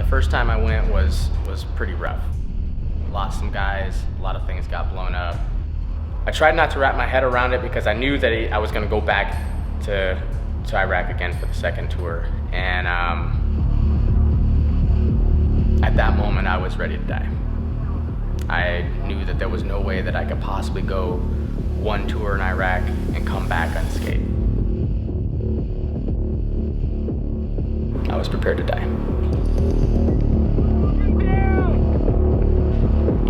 first time I went was pretty rough. Lost some guys, a lot of things got blown up. I tried not to wrap my head around it because I knew that I was going to go back to Iraq again for the second tour. And at that moment, I was ready to die. I knew that there was no way that I could possibly go one tour in Iraq and come back unscathed. I was prepared to die.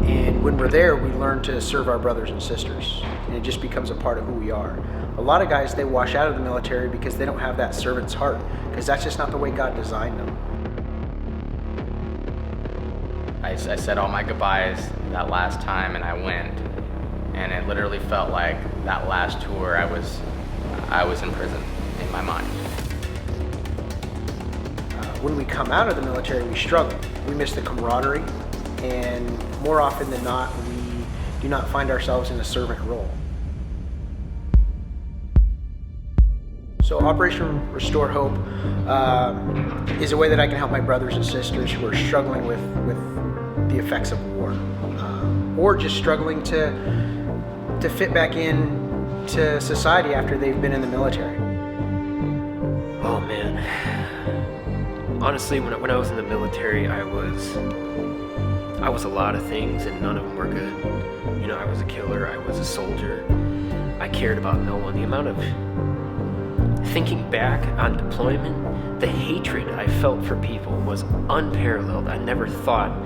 And when we're there, we learn to serve our brothers and sisters, and it just becomes a part of who we are. A lot of guys, they wash out of the military because they don't have that servant's heart, because that's just not the way God designed them. I said all my goodbyes that last time and I went, and it literally felt like that last tour I was in prison in my mind. When we come out of the military, we struggle. We miss the camaraderie, and more often than not, we do not find ourselves in a servant role. So Operation Restore Hope is a way that I can help my brothers and sisters who are struggling with the effects of war, or just struggling to fit back in to society after they've been in the military. Oh man. Honestly, when I was in the military, I was a lot of things, and none of them were good. You know, I was a killer, I was a soldier, I cared about no one. The amount of, thinking back on deployment, the hatred I felt for people was unparalleled. I never thought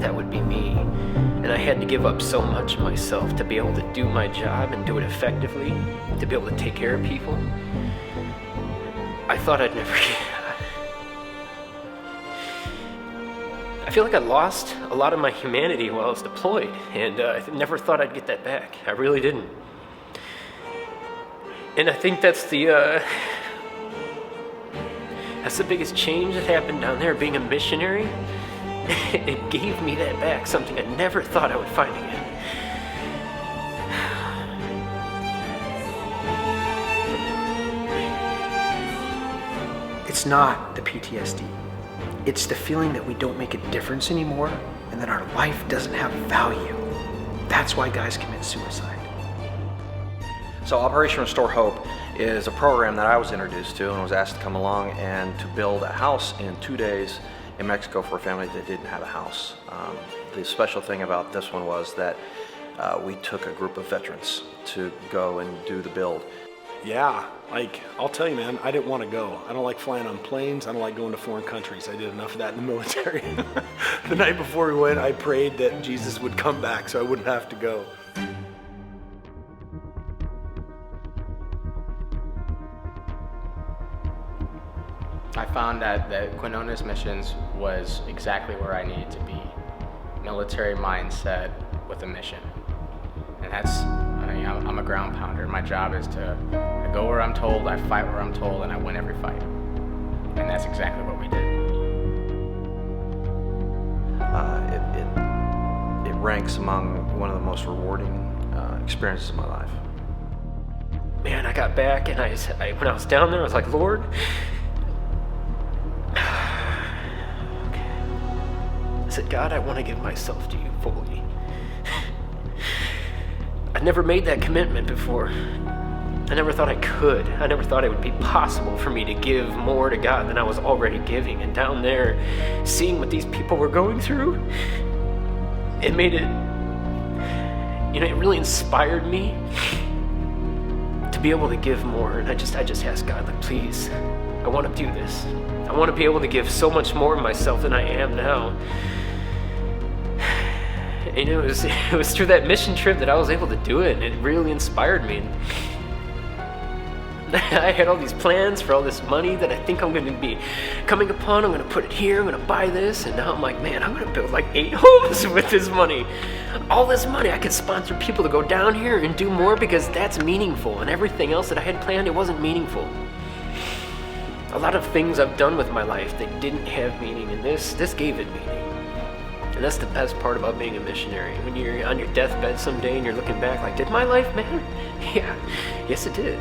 that would be me, and I had to give up so much of myself to be able to do my job and do it effectively, to be able to take care of people. I thought I'd never... I feel like I lost a lot of my humanity while I was deployed, and I never thought I'd get that back. I really didn't. And I think that's the biggest change that happened down there, being a missionary. It gave me that back, something I never thought I would find again. It's not the PTSD. It's the feeling that we don't make a difference anymore and that our life doesn't have value. That's why guys commit suicide. So Operation Restore Hope is a program that I was introduced to and was asked to come along and to build a house in 2 days in Mexico for a family that didn't have a house. The special thing about this one was that we took a group of veterans to go and do the build. Yeah, like, I'll tell you, man, I didn't want to go. I don't like flying on planes. I don't like going to foreign countries. I did enough of that in the military. The night before we went, I prayed that Jesus would come back so I wouldn't have to go. I found that Quinones Missions was exactly where I needed to be. Military mindset with a mission. And that's, I'm a ground pounder. My job is I go where I'm told, I fight where I'm told, and I win every fight. And that's exactly what we did. It ranks among one of the most rewarding experiences of my life. Man, I got back, and when I was down there, I was like, Lord, I said, God, I want to give myself to you fully. I never made that commitment before. I never thought I could. I never thought it would be possible for me to give more to God than I was already giving. And down there, seeing what these people were going through, it made it, it really inspired me to be able to give more. And I just asked God, like, please, I want to do this. I want to be able to give so much more of myself than I am now. And it was through that mission trip that I was able to do it, and it really inspired me. I had all these plans for all this money that I think I'm going to be coming upon. I'm going to put it here, I'm going to buy this, and now I'm like, man, I'm going to build like 8 homes with this money. All this money, I could sponsor people to go down here and do more because that's meaningful, and everything else that I had planned, it wasn't meaningful. A lot of things I've done with my life that didn't have meaning, and this gave it meaning. And that's the best part about being a missionary. When you're on your deathbed someday and you're looking back like, did my life matter? Yeah, yes it did.